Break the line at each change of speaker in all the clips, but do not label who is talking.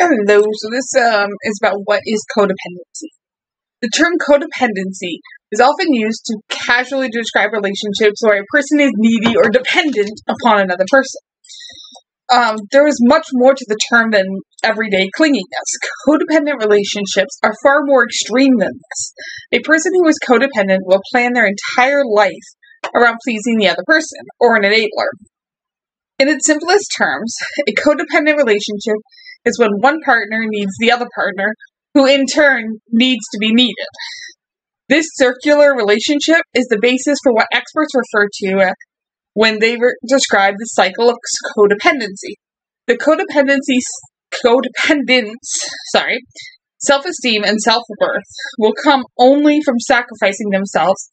Hello, so this is about what is codependency. The term codependency is often used to casually describe relationships where a person is needy or dependent upon another person. There is much more to the term than everyday clinginess. Codependent relationships are far more extreme than this. A person who is codependent will plan their entire life around pleasing the other person, or an enabler. In its simplest terms, a codependent relationship is when one partner needs the other partner, who in turn needs to be needed. This circular relationship is the basis for what experts refer to when they describe the cycle of codependency. The self-esteem and self-worth will come only from sacrificing themselves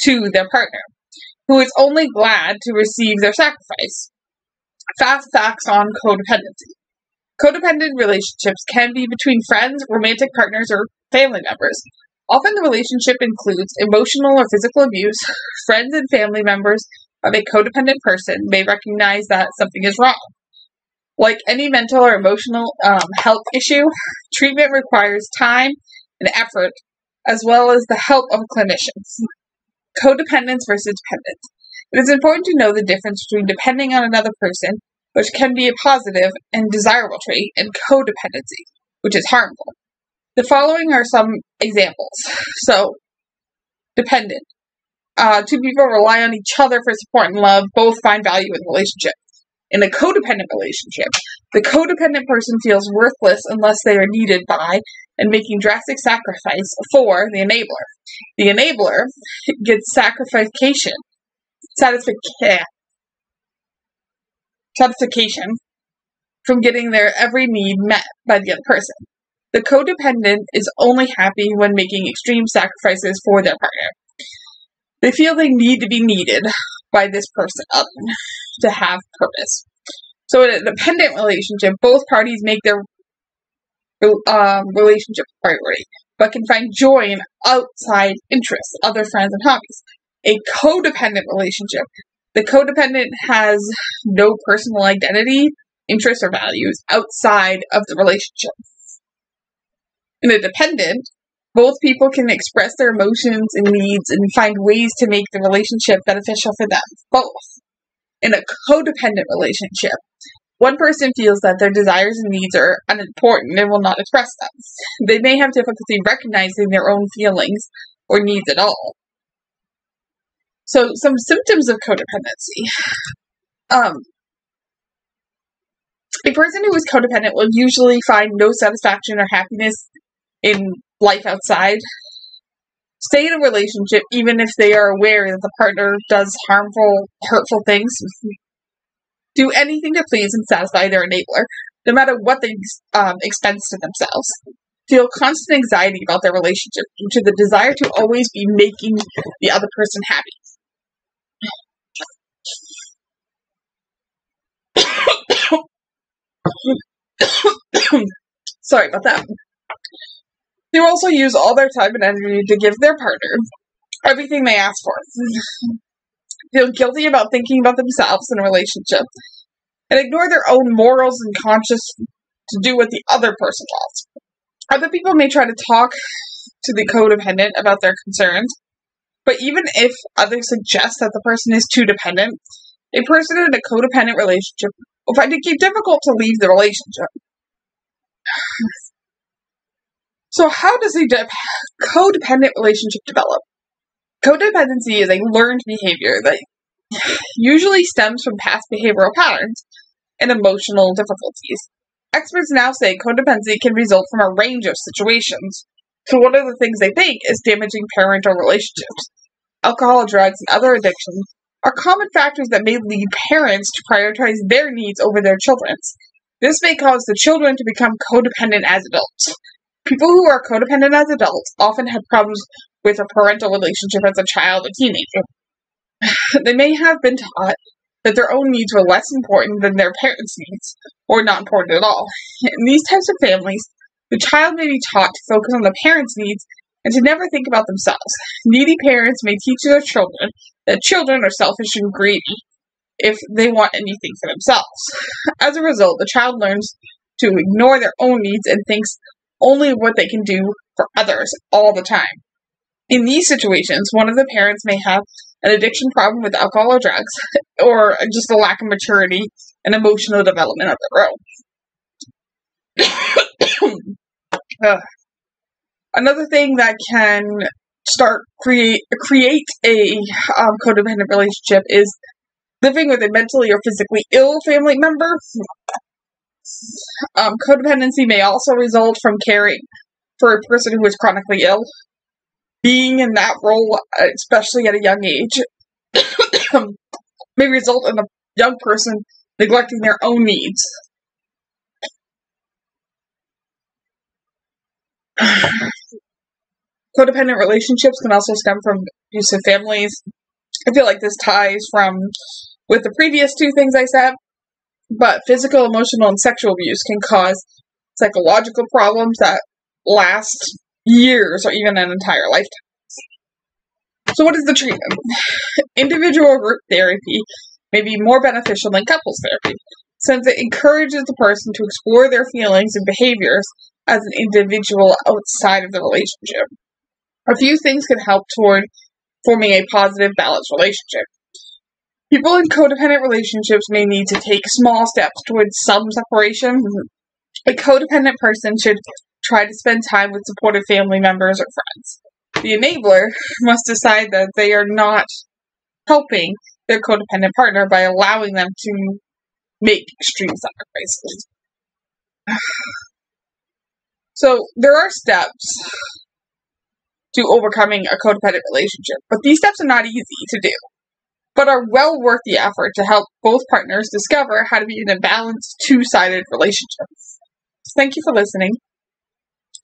to their partner, who is only glad to receive their sacrifice. Fast facts on codependency. Codependent relationships can be between friends, romantic partners, or family members. Often the relationship includes emotional or physical abuse. Friends and family members of a codependent person may recognize that something is wrong. Like any mental or emotional health issue, treatment requires time and effort, as well as the help of clinicians. Codependence versus dependence. It is important to know the difference between depending on another person, which can be a positive and desirable trait, and codependency, which is harmful. The following are some examples. So, dependent. Two people rely on each other for support and love, both find value in the relationship. In a codependent relationship, the codependent person feels worthless unless they are needed by and making drastic sacrifice for the enabler. The enabler gets satisfaction from getting their every need met by the other person. The codependent is only happy when making extreme sacrifices for their partner. They feel they need to be needed by this person to have purpose. So in a dependent relationship, both parties make their relationship a priority, but can find joy in outside interests, other friends, and hobbies. A codependent relationship. The codependent has no personal identity, interests, or values outside of the relationship. In a dependent, both people can express their emotions and needs and find ways to make the relationship beneficial for them, both. In a codependent relationship, one person feels that their desires and needs are unimportant and will not express them. They may have difficulty recognizing their own feelings or needs at all. So, some symptoms of codependency. A person who is codependent will usually find no satisfaction or happiness in life outside. Stay in a relationship even if they are aware that the partner does harmful, hurtful things. Do anything to please and satisfy their enabler, no matter what the expense to themselves. Feel constant anxiety about their relationship due to the desire to always be making the other person happy. Sorry about that. They will also use all their time and energy to give their partner everything they ask for. Feel guilty about thinking about themselves in a relationship, and ignore their own morals and conscience to do what the other person wants. Other people may try to talk to the codependent about their concerns, but even if others suggest that the person is too dependent, a person in a codependent relationship will find it difficult to leave the relationship. So how does a codependent relationship develop? Codependency is a learned behavior that usually stems from past behavioral patterns and emotional difficulties. Experts now say codependency can result from a range of situations. So one of the things they think is damaging parental relationships. Alcohol, drugs, and other addictions are common factors that may lead parents to prioritize their needs over their children's. This may cause the children to become codependent as adults. People who are codependent as adults often have problems with a parental relationship as a child or teenager. They may have been taught that their own needs were less important than their parents' needs, or not important at all. In these types of families, the child may be taught to focus on the parents' needs and to never think about themselves. Needy parents may teach their children that children are selfish and greedy if they want anything for themselves. As a result, the child learns to ignore their own needs and thinks only of what they can do for others all the time. In these situations, one of the parents may have an addiction problem with alcohol or drugs, or just a lack of maturity and emotional development of their own. Another thing that can create a codependent relationship is living with a mentally or physically ill family member. Codependency may also result from caring for a person who is chronically ill. Being in that role, especially at a young age, may result in the young person neglecting their own needs. Codependent relationships can also stem from abusive families. I feel like this ties with the previous two things I said, but physical, emotional, and sexual abuse can cause psychological problems that last years or even an entire lifetime. So what is the treatment? Individual or group therapy may be more beneficial than couples therapy, since it encourages the person to explore their feelings and behaviors as an individual outside of the relationship. A few things can help toward forming a positive, balanced relationship. People in codependent relationships may need to take small steps towards some separation. A codependent person should try to spend time with supportive family members or friends. The enabler must decide that they are not helping their codependent partner by allowing them to make extreme sacrifices. So there are steps to overcoming a codependent relationship, but these steps are not easy to do, but are well worth the effort to help both partners discover how to be in a balanced, two-sided relationship. Thank you for listening.